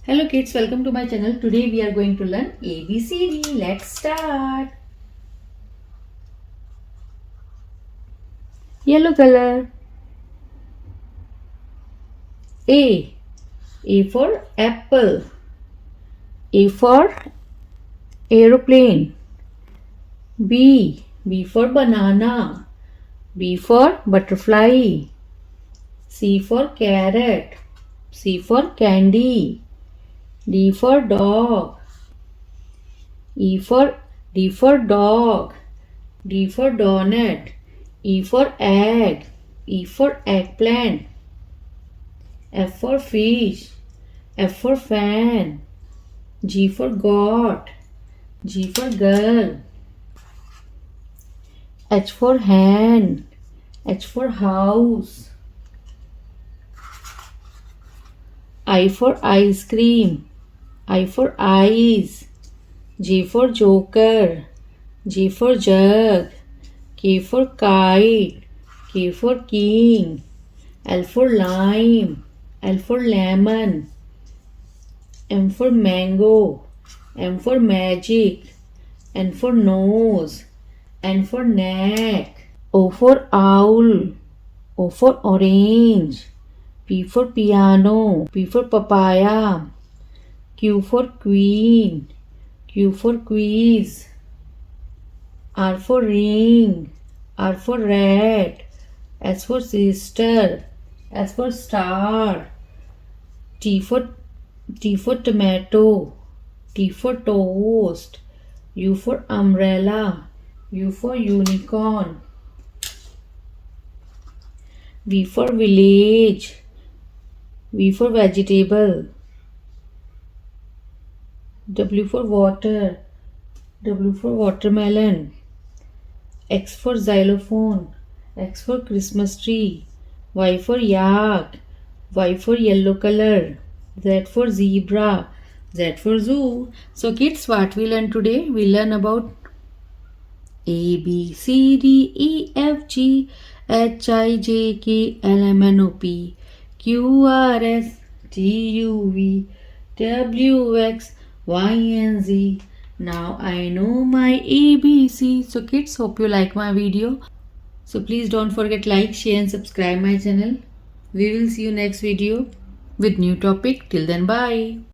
Hello kids, welcome to my channel. Today we are going to learn ABCD. Let's start. Yellow color. A. A for apple. A for aeroplane. B. B for banana. B for butterfly. C for carrot. C for candy. D for dog. D for dog. D for donut. E for egg. E for eggplant. F for fish. F for fan. G for goat. G for girl. H for hand. H for house. I for ice cream. I for eyes. J for joker. J for jug. K for kite. K for king. L for lime. L for lemon. M for mango. M for magic. N for nose. N for neck. O for owl. O for orange. P for piano. P for papaya. Q for queen. Q for quiz. R for ring. R for rat. S for sister. S for star. T for tomato. T for toast. U for umbrella. U for unicorn. V for village. V for vegetable. W for water. W for watermelon. X for xylophone. X for Christmas tree. Y for yak. Y for yellow color. Z for zebra. Z for zoo. So kids, what we learn today? We learn about A, B, C, D, E, F, G, H, I, J, K, L, M, N, O, P, Q, R, S, T, U, V, W, X, Y, and Z. Now I know my ABC. So kids, hope you like my video. So please don't forget like, share and subscribe my channel. We will see you next video with new topic. Till then, bye.